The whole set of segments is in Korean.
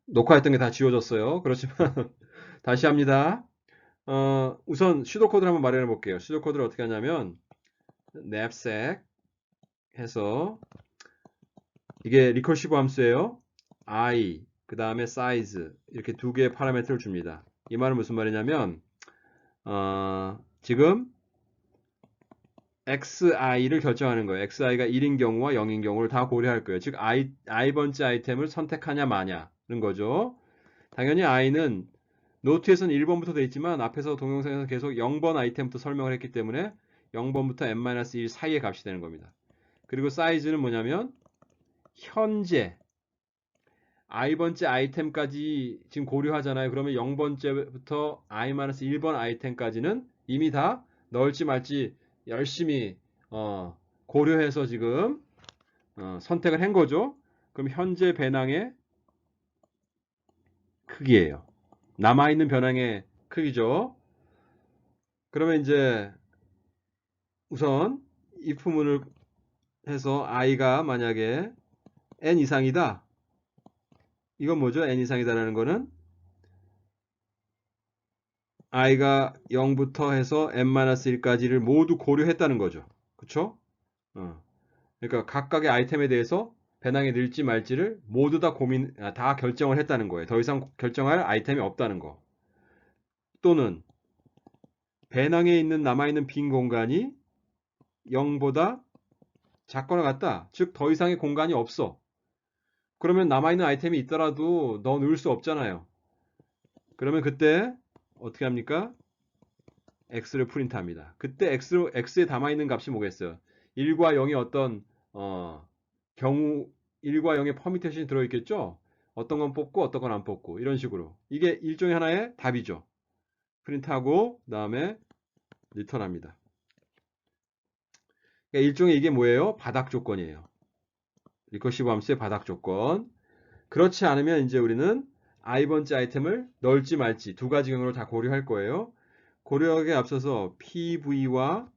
녹화했던 게 다 지워졌어요. 그렇지만 다시 합니다. 우선 슈도 코드를 한번 마련해 볼게요. 슈도 코드를 어떻게 하냐면 knapsack 해서 이게 리커시브 함수예요. I 그 다음에 size 이렇게 두 개의 파라미터를 줍니다. 이 말은 무슨 말이냐면 지금 xi를 결정하는 거예요. xi가 1인 경우와 0인 경우를 다 고려할 거예요. 즉 i번째 아이템을 선택하냐 마냐는 거죠. 당연히 i는 노트에서는 1번부터 돼 있지만 앞에서 동영상에서 계속 0번 아이템부터 설명을 했기 때문에 0번부터 n-1 사이의 값이 되는 겁니다. 그리고 사이즈는 뭐냐면 현재 i번째 아이템까지 지금 고려하잖아요. 그러면 0번째부터 i-1번 아이템까지는 이미 다 넣을지 말지 열심히 고려해서 지금 선택을 한 거죠. 그럼 현재 배낭의 크기예요. 남아있는 배낭의 크기죠. 그러면 이제 우선 if문을 해서 i가 만약에 n 이상이다. 이건 뭐죠? n 이상이다라는 거는 i가 0부터 해서 n-1까지를 모두 고려했다는 거죠. 그쵸? 그러니까 각각의 아이템에 대해서 배낭에 넣을지 말지를 모두 다 결정을 했다는 거예요. 더 이상 결정할 아이템이 없다는 거. 또는 배낭에 있는 남아있는 빈 공간이 0보다 작거나 같다. 즉, 더 이상의 공간이 없어. 그러면 남아있는 아이템이 있더라도 넣어 넣을 수 없잖아요. 그러면 그때 어떻게 합니까? x를 프린트합니다. 그때 x에 담아있는 값이 뭐겠어요? 1과 0이 어떤 경우 1과 0의 퍼미테이션이 들어있겠죠? 어떤 건 뽑고 어떤 건 안 뽑고 이런 식으로 이게 일종의 하나의 답이죠. 프린트하고 그다음에 리턴합니다. 그러니까 일종의 이게 뭐예요? 바닥 조건이에요. 리커시브 함수의 바닥 조건. 그렇지 않으면 이제 우리는 i번째 아이템을 넣을지 말지 두 가지 경우를 다 고려할 거예요. 고려하기에 앞서서 PV와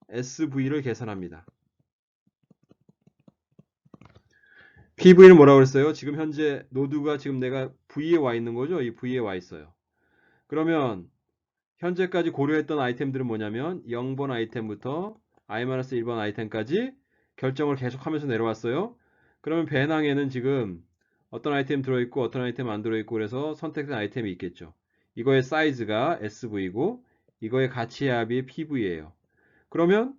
SV를 계산합니다. PV는 뭐라고 그랬어요? 지금 현재 노드가 지금 내가 V에 와 있는 거죠? 이 V에 와 있어요. 그러면 현재까지 고려했던 아이템들은 뭐냐면 0번 아이템부터 i-1번 아이템까지 결정을 계속하면서 내려왔어요. 그러면 배낭에는 지금 어떤 아이템 들어있고 어떤 아이템 안 들어있고 그래서 선택된 아이템이 있겠죠. 이거의 사이즈가 SV고 이거의 가치 합이 PV예요. 그러면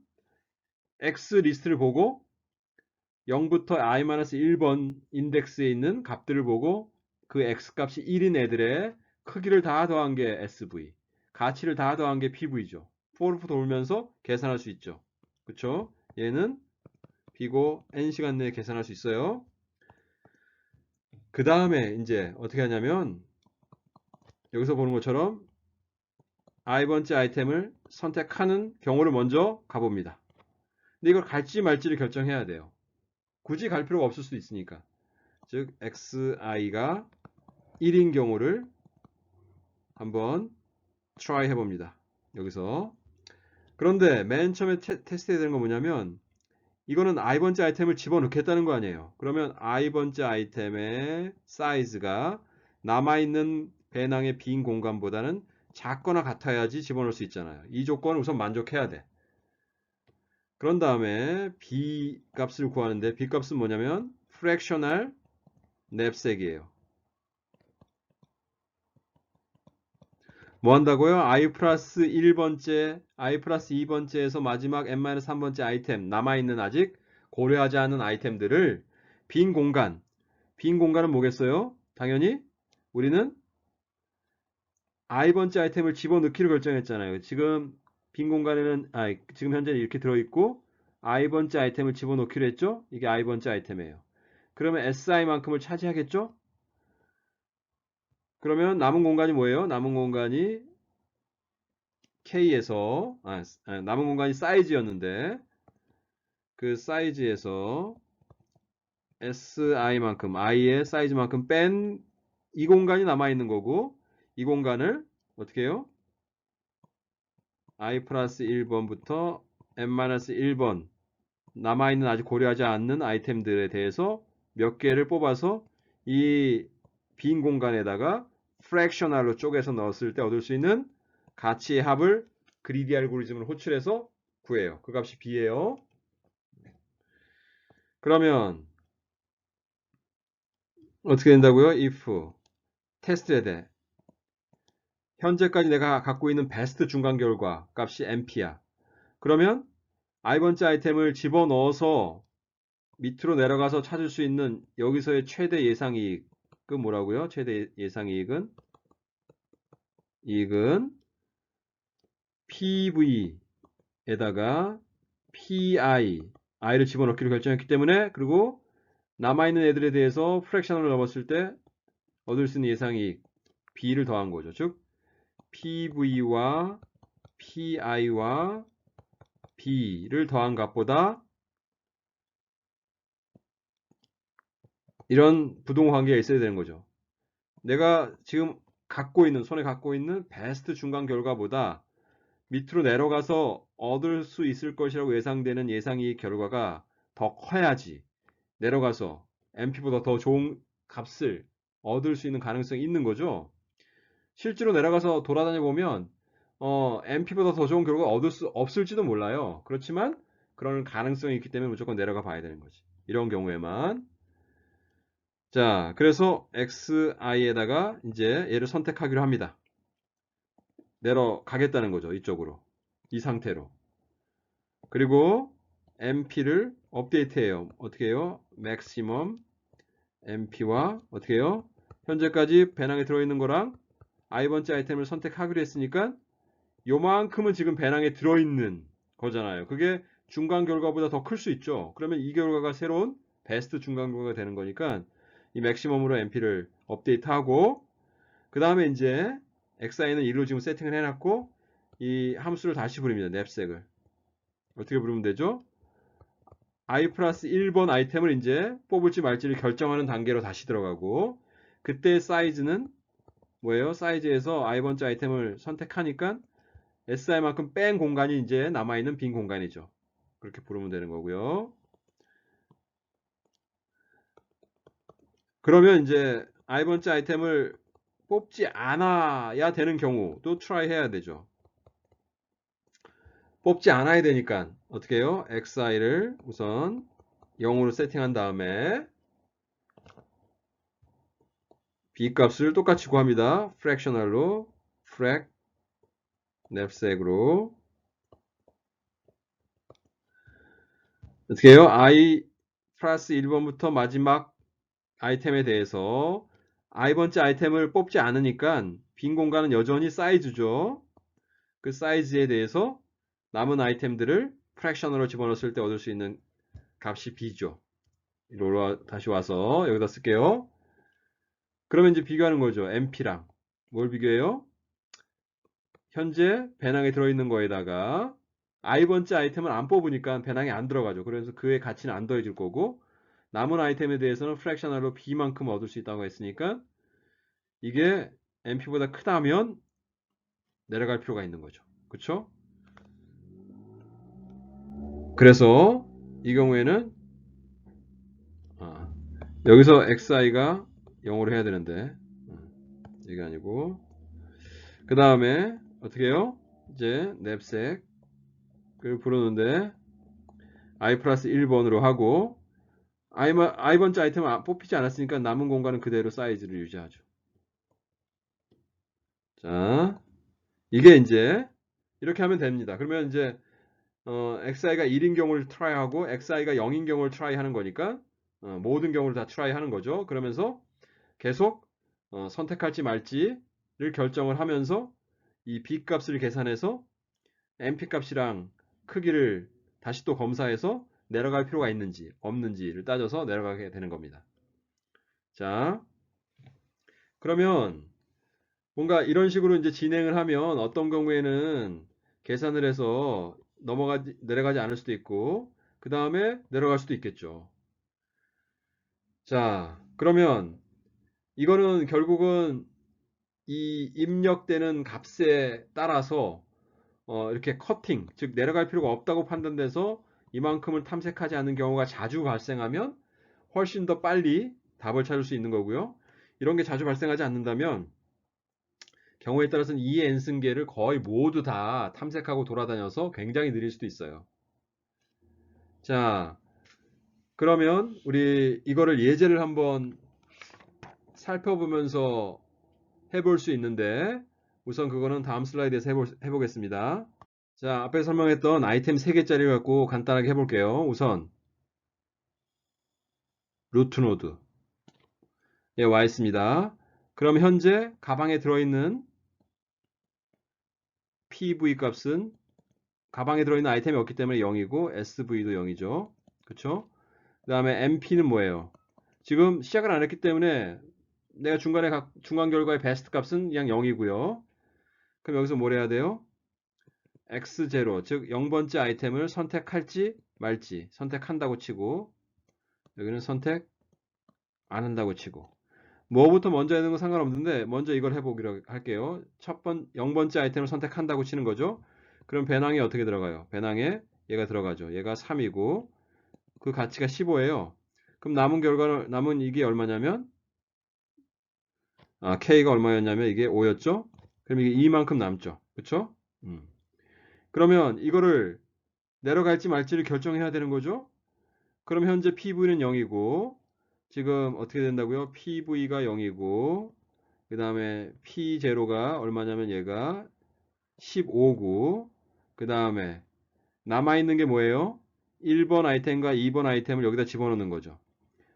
X 리스트를 보고 0부터 i-1번 인덱스에 있는 값들을 보고 그 x값이 1인 애들의 크기를 다 더한 게 sv, 가치를 다 더한 게 pv죠. for 돌면서 계산할 수 있죠. 그쵸? 얘는 b고 n시간 내에 계산할 수 있어요. 그 다음에 이제 어떻게 하냐면 여기서 보는 것처럼 i번째 아이템을 선택하는 경우를 먼저 가봅니다. 근데 이걸 갈지 말지를 결정해야 돼요. 굳이 갈 필요가 없을 수도 있으니까. 즉 xi가 1인 경우를 한번 try 해봅니다. 여기서. 그런데 맨 처음에 테스트 해야 되는 건 뭐냐면 이거는 i번째 아이템을 집어넣겠다는 거 아니에요. 그러면 i번째 아이템의 사이즈가 남아있는 배낭의 빈 공간보다는 작거나 같아야지 집어넣을 수 있잖아요. 이 조건을 우선 만족해야 돼. 그런 다음에 b 값을 구하는데 b 값은 뭐냐면 fractional knapsack이에요. 뭐 한다고요? i 플러스 1번째, i 플러스 2번째에서 마지막 n-3번째 아이템, 남아있는 아직 고려하지 않은 아이템들을 빈 공간, 빈 공간은 뭐겠어요? 당연히 우리는 i번째 아이템을 집어넣기로 결정했잖아요. 지금 빈 공간에는, 지금 현재 이렇게 들어있고 i번째 아이템을 집어넣기로 했죠? 이게 i번째 아이템이에요. 그러면 si만큼을 차지하겠죠? 그러면 남은 공간이 뭐예요? 남은 공간이 K에서 남은 공간이 사이즈였는데 그 사이즈에서 si만큼 i의 사이즈만큼 뺀 이 공간이 남아 있는 거고 이 공간을 어떻게 해요? i 플러스 1번부터 n-1번 남아 있는 아직 고려하지 않는 아이템들에 대해서 몇 개를 뽑아서 이 빈 공간에다가 프랙셔널로 쪼개서 넣었을 때 얻을 수 있는 가치의 합을 그리디 알고리즘을 호출해서 구해요. 그 값이 b예요. 그러면 어떻게 된다고요? if 테스트해야 돼. 현재까지 내가 갖고 있는 베스트 중간 결과 값이 np야. 그러면 i번째 아이템을 집어넣어서 밑으로 내려가서 찾을 수 있는 여기서의 최대 예상이익은 뭐라고요? 최대 예상이익은 PV에다가 i를 집어넣기로 결정했기 때문에 그리고 남아있는 애들에 대해서 프랙션을 넣었을 때 얻을 수 있는 예상이익 B를 더한 거죠. 즉 PV와 PI와 B를 더한 값보다 이런 부동관계가 있어야 되는 거죠. 내가 지금 손에 갖고 있는 베스트 중간 결과보다 밑으로 내려가서 얻을 수 있을 것이라고 예상되는 예상이익 결과가 더 커야지 내려가서 MP보다 더 좋은 값을 얻을 수 있는 가능성이 있는 거죠. 실제로 내려가서 돌아다녀 보면 MP보다 더 좋은 결과가 얻을 수 없을지도 몰라요. 그렇지만 그런 가능성이 있기 때문에 무조건 내려가 봐야 되는 거지. 이런 경우에만. 자, 그래서 XI에다가 이제 얘를 선택하기로 합니다. 내려가겠다는 거죠. 이쪽으로. 이 상태로. 그리고 MP를 업데이트해요. 어떻게 해요? maximum MP와 어떻게 해요? 현재까지 배낭에 들어있는 거랑 i번째 아이템을 선택하기로 했으니까 요만큼은 지금 배낭에 들어있는 거잖아요. 그게 중간 결과보다 더 클 수 있죠. 그러면 이 결과가 새로운 베스트 중간 결과가 되는 거니까 이 맥시멈으로 MP를 업데이트하고 그 다음에 이제 XI는 1로 지금 세팅을 해놨고 이 함수를 다시 부릅니다. 냅색을 어떻게 부르면 되죠? i 플러스 1번 아이템을 이제 뽑을지 말지를 결정하는 단계로 다시 들어가고 그때 사이즈는 뭐예요? 사이즈에서 i번째 아이템을 선택하니까 si만큼 뺀 공간이 이제 남아있는 빈 공간이죠. 그렇게 부르면 되는 거고요. 그러면 이제 i번째 아이템을 뽑지 않아야 되는 경우도 트라이 해야 되죠. 뽑지 않아야 되니까 어떻게 해요? xi를 우선 0으로 세팅한 다음에 b 값을 똑같이 구합니다. fractional로 frac 냅색으로 어떻게 해요? i 플러스 1번부터 마지막 아이템에 대해서 i번째 아이템을 뽑지 않으니까 빈 공간은 여전히 사이즈죠. 그 사이즈에 대해서 남은 아이템들을 프랙션으로 집어넣었을 때 얻을 수 있는 값이 b죠. 이리로 다시 와서 여기다 쓸게요. 그러면 이제 비교하는 거죠. MP랑 뭘 비교해요? 현재 배낭에 들어있는 거에다가 i번째 아이템을 안 뽑으니까 배낭에 안 들어가죠. 그래서 그의 가치는 안 더해질 거고 남은 아이템에 대해서는 프랙셔널로 b만큼 얻을 수 있다고 했으니까 이게 MP보다 크다면 내려갈 필요가 있는 거죠. 그쵸? 그래서 이 경우에는 여기서 XI가 0으로 해야 되는데 이게 아니고 그 다음에 어떻게 해요? 이제 냅색을 부르는데 i 플러스 1번으로 하고 i번째 아이템을 뽑히지 않았으니까 남은 공간은 그대로 사이즈를 유지하죠. 자, 이게 이제 이렇게 하면 됩니다. 그러면 이제 xi가 1인 경우를 트라이하고 xi가 0인 경우를 트라이하는 거니까 모든 경우를 다 트라이하는 거죠. 그러면서 계속 선택할지 말지를 결정을 하면서 이 b 값을 계산해서 mp 값이랑 크기를 다시 또 검사해서 내려갈 필요가 있는지 없는지를 따져서 내려가게 되는 겁니다. 자, 그러면 뭔가 이런 식으로 이제 진행을 하면 어떤 경우에는 계산을 해서 내려가지 않을 수도 있고 그 다음에 내려갈 수도 있겠죠. 자, 그러면 이거는 결국은 이 입력되는 값에 따라서 이렇게 커팅, 즉 내려갈 필요가 없다고 판단돼서 이만큼을 탐색하지 않는 경우가 자주 발생하면 훨씬 더 빨리 답을 찾을 수 있는 거고요. 이런 게 자주 발생하지 않는다면 경우에 따라서는 이 n승계를 거의 모두 다 탐색하고 돌아다녀서 굉장히 느릴 수도 있어요. 자, 그러면 우리 이거를 예제를 한번 살펴보면서 해볼 수 있는데 우선 그거는 다음 슬라이드에서 해보겠습니다. 자, 앞에 설명했던 아이템 3개짜리를 갖고 간단하게 해볼게요. 우선 루트 노드 예, 와 있습니다. 그럼 현재 가방에 들어있는 PV 값은 가방에 들어있는 아이템이 없기 때문에 0이고 SV도 0이죠. 그쵸? 그 다음에 MP는 뭐예요? 지금 시작을 안 했기 때문에 내가 중간 결과의 베스트 값은 그냥 0이고요. 그럼 여기서 뭘 해야 돼요? X0, 즉 0번째 아이템을 선택할지 말지 선택한다고 치고 여기는 선택 안 한다고 치고 뭐부터 먼저 하는 건 상관없는데 먼저 이걸 해보기로 할게요. 0번째 아이템을 선택한다고 치는 거죠. 그럼 배낭에 어떻게 들어가요? 배낭에 얘가 들어가죠. 얘가 3이고 그 가치가 15예요. 그럼 남은 이게 얼마냐면 K가 얼마였냐면 이게 5였죠. 그럼 이게 2만큼 남죠. 그쵸? 그러면 이거를 내려갈지 말지를 결정해야 되는 거죠. 그럼 현재 PV는 0이고 지금 어떻게 된다고요? PV가 0이고 그 다음에 P0가 얼마냐면 얘가 15고 그 다음에 남아있는 게 뭐예요? 1번 아이템과 2번 아이템을 여기다 집어넣는 거죠.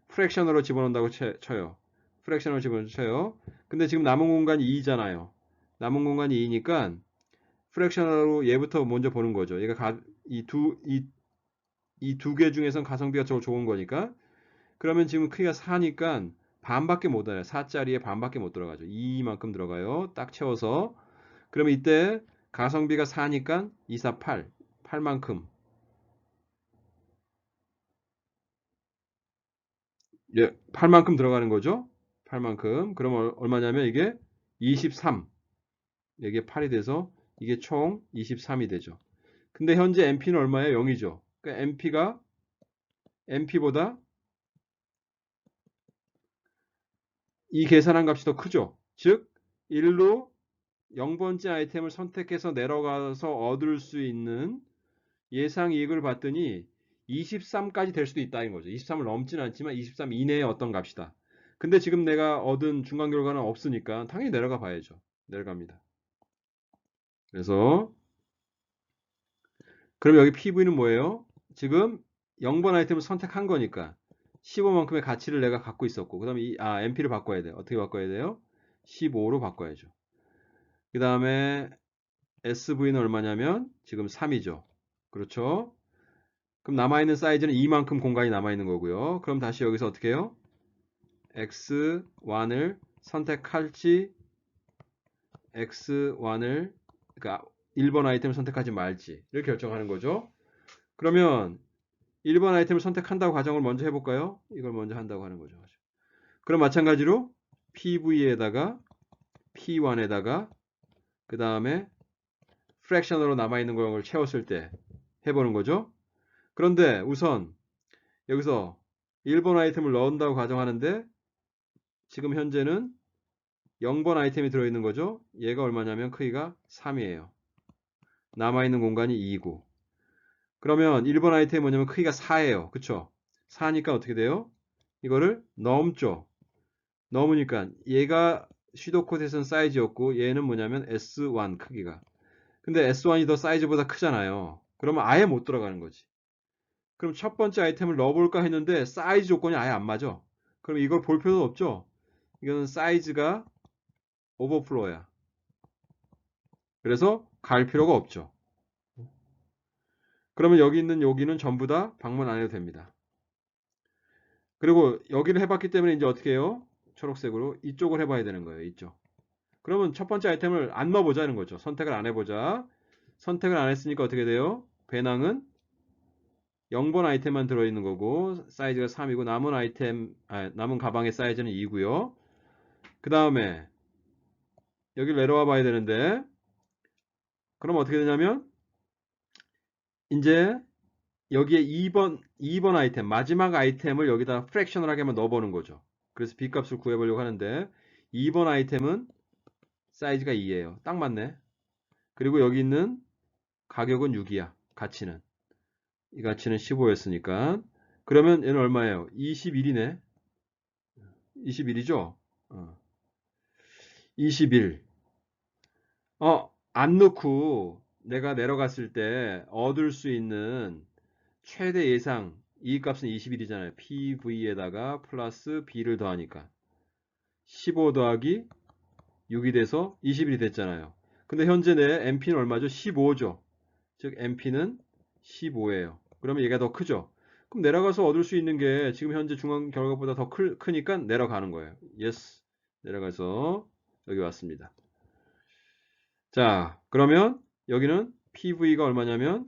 프랙션으로 집어넣는다고 쳐요. 프랙션으로 집어넣어요. 근데 지금 남은 공간이 2잖아요. 남은 공간이 2니까 프랙션으로 얘부터 먼저 보는 거죠. 얘가 이 두 개 중에선 가성비가 더 좋은 거니까. 그러면 지금 크기가 4니까 반밖에 못 들어요. 4짜리에 반밖에 못 들어가죠. 2만큼 들어가요. 딱 채워서. 그러면 이때 가성비가 4니까 2, 4, 8. 8만큼. 예, 8만큼 들어가는 거죠. 8만큼. 그럼 얼마냐면 이게 23. 이게 8이 돼서 이게 총 23이 되죠. 근데 현재 MP는 얼마예요? 0이죠. 그러니까 MP보다 이 계산한 값이 더 크죠. 즉 1로 0번째 아이템을 선택해서 내려가서 얻을 수 있는 예상 이익을 봤더니 23까지 될 수도 있다는 거죠. 23을 넘지는 않지만 23 이내의 어떤 값이다. 근데 지금 내가 얻은 중간 결과는 없으니까 당연히 내려가 봐야죠. 내려갑니다. 그래서 그럼 여기 PV는 뭐예요? 지금 0번 아이템을 선택한 거니까 15만큼의 가치를 내가 갖고 있었고 그 다음에 MP를 바꿔야 돼요. 어떻게 바꿔야 돼요? 15로 바꿔야죠. 그 다음에 SV는 얼마냐면 지금 3이죠. 그렇죠? 그럼 남아있는 사이즈는 이만큼 공간이 남아있는 거고요. 그럼 다시 여기서 어떻게 해요? X1을 선택할지 X1을 그러니까 1번 아이템을 선택하지 말지를 결정하는 거죠. 그러면 1번 아이템을 선택한다고 가정을 먼저 해볼까요? 이걸 먼저 한다고 하는 거죠. 그럼 마찬가지로 PV에다가 P1에다가 그 다음에 프랙션으로 남아있는 걸 채웠을 때 해보는 거죠. 그런데 우선 여기서 1번 아이템을 넣는다고 가정하는데 지금 현재는 0번 아이템이 들어있는 거죠. 얘가 얼마냐면 크기가 3이에요. 남아있는 공간이 2이고 그러면 1번 아이템이 뭐냐면 크기가 4예요. 그쵸? 4니까 어떻게 돼요? 이거를 넘죠. 넘으니까 얘가 슈도코드에서는 사이즈였고 얘는 뭐냐면 S1 크기가. 근데 S1이 더 사이즈보다 크잖아요. 그러면 아예 못 들어가는 거지. 그럼 첫 번째 아이템을 넣어볼까 했는데 사이즈 조건이 아예 안 맞아. 그럼 이걸 볼 필요도 없죠. 이거는 사이즈가 오버플로야. 그래서 갈 필요가 없죠. 그러면 여기 있는 여기는 전부 다 방문 안 해도 됩니다. 그리고 여기를 해봤기 때문에 이제 어떻게 해요? 초록색으로 이쪽을 해봐야 되는 거예요. 이쪽. 그러면 첫 번째 아이템을 안 넣어보자는 거죠. 선택을 안 해보자. 선택을 안 했으니까 어떻게 돼요? 배낭은 0번 아이템만 들어있는 거고 사이즈가 3이고 남은 가방의 사이즈는 2고요. 그 다음에 여기를 내려와 봐야 되는데 그럼 어떻게 되냐면 이제 여기에 2번 아이템 마지막 아이템을 여기다 프랙셔널하게 한번 넣어보는 거죠. 그래서 B 값을 구해보려고 하는데 2번 아이템은 사이즈가 2예요. 딱 맞네. 그리고 여기 있는 가격은 6이야. 가치는. 이 가치는 15였으니까. 그러면 얘는 얼마예요? 21이네. 21이죠? 21. 안 넣고 내가 내려갔을 때 얻을 수 있는 최대 예상 이익값은 21이잖아요. PV에다가 플러스 B를 더하니까 15 더하기 6이 돼서 21이 됐잖아요. 근데 현재 내 MP는 얼마죠? 15죠. 즉 MP는 15예요. 그러면 얘가 더 크죠. 그럼 내려가서 얻을 수 있는 게 지금 현재 중앙 결과보다 더 크니까 내려가는 거예요. Yes. 내려가서 여기 왔습니다. 자, 그러면 여기는 PV가 얼마냐면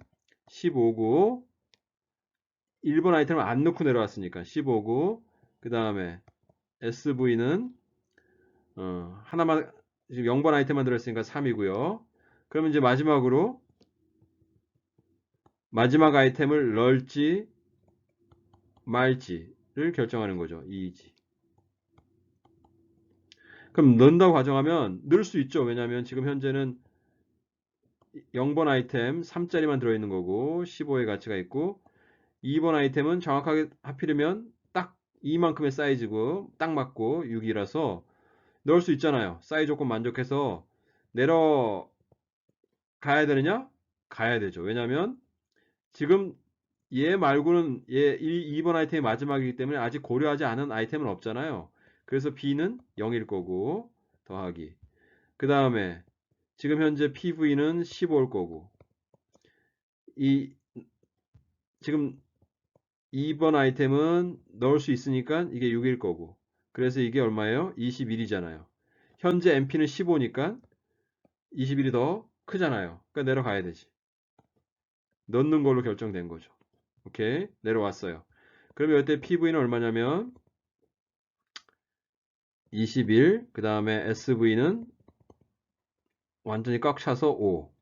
15고 1번 아이템을 안 넣고 내려왔으니까 15고 그 다음에 SV는 하나만 지금 0번 아이템만 들어있으니까 3이고요. 그러면 이제 마지막으로 마지막 아이템을 넣을지 말지를 결정하는 거죠. 2이지. 그럼 넣는다고 가정하면 넣을 수 있죠. 왜냐하면 지금 현재는 0번 아이템 3짜리만 들어있는 거고 15의 가치가 있고 2번 아이템은 정확하게 하필이면 딱 이만큼의 사이즈고 딱 맞고 6이라서 넣을 수 있잖아요. 사이즈 조건 만족해서 내려가야 되느냐? 가야 되죠. 왜냐하면 지금 얘 말고는 얘 2번 아이템이 마지막이기 때문에 아직 고려하지 않은 아이템은 없잖아요. 그래서 B는 0일 거고 더하기 그 다음에 지금 현재 PV는 15일 거고 이 지금 2번 아이템은 넣을 수 있으니까 이게 6일 거고 그래서 이게 얼마예요? 21이잖아요. 현재 MP는 15니까 21이 더 크잖아요. 그러니까 내려가야 되지. 넣는 걸로 결정된 거죠. 오케이. 내려왔어요. 그러면 이때 PV는 얼마냐면 21, 그 다음에 SV는 완전히 꽉 차서 5.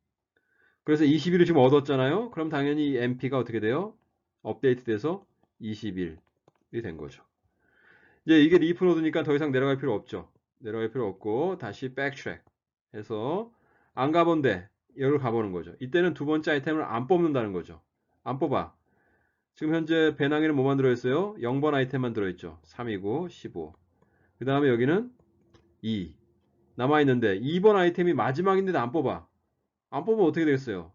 그래서 21을 지금 얻었잖아요. 그럼 당연히 이 MP가 어떻게 돼요? 업데이트 돼서 21이 된 거죠. 이제 이게 리프 노드니까 더 이상 내려갈 필요 없죠. 내려갈 필요 없고 다시 백트랙 해서 안 가본데 여기로 가보는 거죠. 이때는 두 번째 아이템을 안 뽑는다는 거죠. 안 뽑아. 지금 현재 배낭에는 뭐만 들어있어요? 0번 아이템만 들어있죠. 3이고 15. 그 다음에 여기는 2 남아있는데 2번 아이템이 마지막인데도 안 뽑아. 안 뽑으면 어떻게 되겠어요?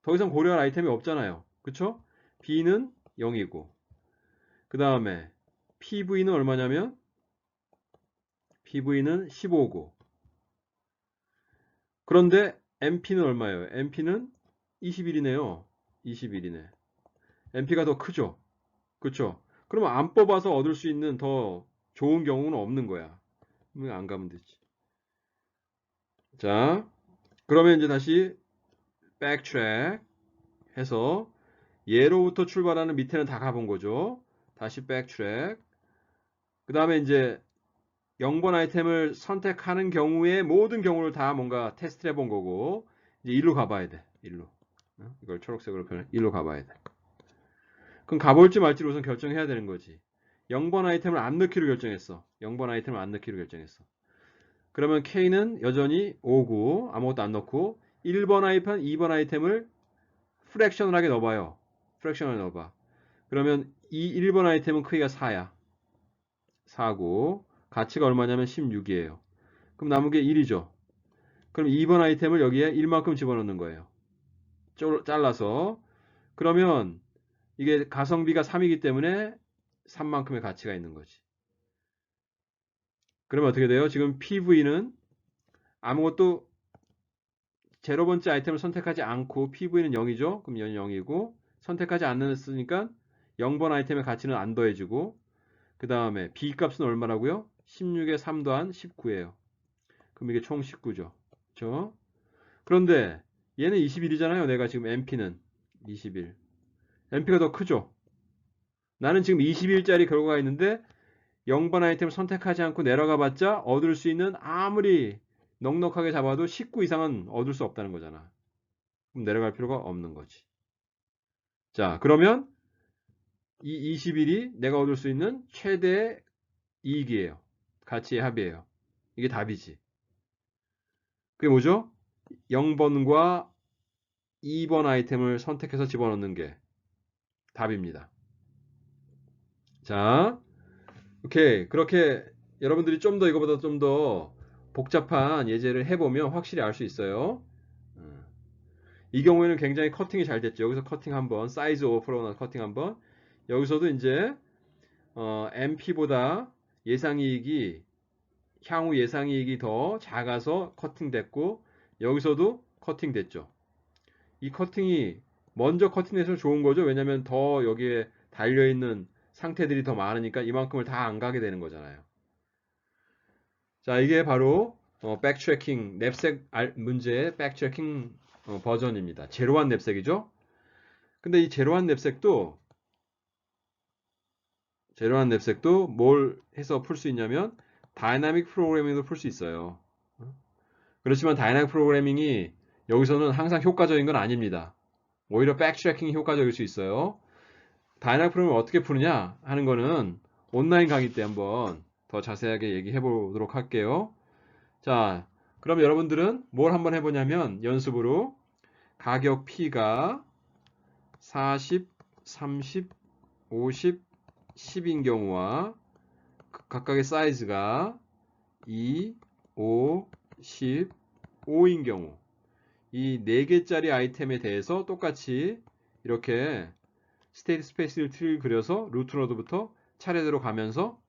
더 이상 고려할 아이템이 없잖아요. 그쵸? B는 0이고 그 다음에 PV는 얼마냐면 PV는 15고 그런데 MP는 얼마예요? MP는 21이네요. 21이네. MP가 더 크죠? 그쵸? 그러면 안 뽑아서 얻을 수 있는 더 좋은 경우는 없는 거야. 안 가면 되지. 자, 그러면 이제 다시 백트랙 해서 예로부터 출발하는 밑에는 다 가본 거죠. 다시 백트랙. 그 다음에 이제 0번 아이템을 선택하는 경우에 모든 경우를 다 뭔가 테스트를 해본 거고 이제 일로 가봐야 돼. 일로. 이걸 초록색으로 표현해. 일로 가봐야 돼. 그럼 가볼지 말지를 우선 결정해야 되는 거지. 0번 아이템을 안 넣기로 결정했어. 0번 아이템을 안 넣기로 결정했어. 그러면 K는 여전히 5고 아무것도 안 넣고 1번 아이템, 2번 아이템을 프랙셔널하게 넣어봐요. 프랙셔널 넣어봐. 그러면 이 1번 아이템은 크기가 4야. 4고 가치가 얼마냐면 16이에요. 그럼 남은 게 1이죠. 그럼 2번 아이템을 여기에 1만큼 집어넣는 거예요. 잘라서. 그러면 이게 가성비가 3이기 때문에 3만큼의 가치가 있는 거지. 그러면 어떻게 돼요? 지금 PV는 아무것도 제로 번째 아이템을 선택하지 않고 PV는 0이죠. 그럼 0이고 선택하지 않았으니까 0번 아이템의 가치는 안 더해지고 그 다음에 B 값은 얼마라고요? 16에 3 더한 19예요. 그럼 이게 총 19죠. 그렇죠? 그런데 얘는 21이잖아요. 내가 지금 MP는 21. MP가 더 크죠? 나는 지금 21짜리 결과가 있는데 0번 아이템을 선택하지 않고 내려가 봤자 얻을 수 있는 아무리 넉넉하게 잡아도 19 이상은 얻을 수 없다는 거잖아. 그럼 내려갈 필요가 없는 거지. 자, 그러면 이 21이 내가 얻을 수 있는 최대 이익이에요. 가치의 합이에요. 이게 답이지. 그게 뭐죠? 0번과 2번 아이템을 선택해서 집어넣는 게 답입니다. 자, 오케이. 그렇게 여러분들이 좀 더 이거보다 좀 더 복잡한 예제를 해보면 확실히 알 수 있어요. 이 경우에는 굉장히 커팅이 잘 됐죠. 여기서 커팅 한번, 사이즈 오버프로나 커팅 한번. 여기서도 이제 MP보다 예상이익이 향후 예상이익이 더 작아서 커팅됐고, 여기서도 커팅됐죠. 이 커팅이 먼저 커팅돼서 좋은 거죠. 왜냐면 더 여기에 달려있는 상태들이 더 많으니까 이만큼을 다 안 가게 되는 거잖아요. 자, 이게 바로 백트래킹 냅색 문제의 백트래킹 버전입니다. 제로한 냅색이죠. 근데 이 제로한 냅색도 뭘 해서 풀 수 있냐면 다이나믹 프로그래밍도 풀 수 있어요. 그렇지만 다이나믹 프로그래밍이 여기서는 항상 효과적인 건 아닙니다. 오히려 백트래킹이 효과적일 수 있어요. 다이나믹 프로그래밍을 어떻게 푸느냐 하는 거는 온라인 강의 때 한번 더 자세하게 얘기해 보도록 할게요. 자, 그럼 여러분들은 뭘 한번 해보냐면 연습으로 가격 P가 40, 30, 50, 10인 경우와 각각의 사이즈가 2, 5, 10, 5인 경우 이 4개짜리 아이템에 대해서 똑같이 이렇게 스테이트 스페이스 트리를 그려서 루트 노드부터 차례대로 가면서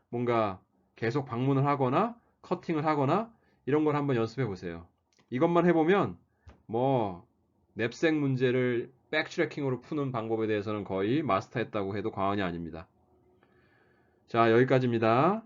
뭔가 계속 방문을 하거나 커팅을 하거나 이런 걸 한번 연습해 보세요. 이것만 해보면 뭐 냅색 문제를 백트래킹으로 푸는 방법에 대해서는 거의 마스터했다고 해도 과언이 아닙니다. 자, 여기까지입니다.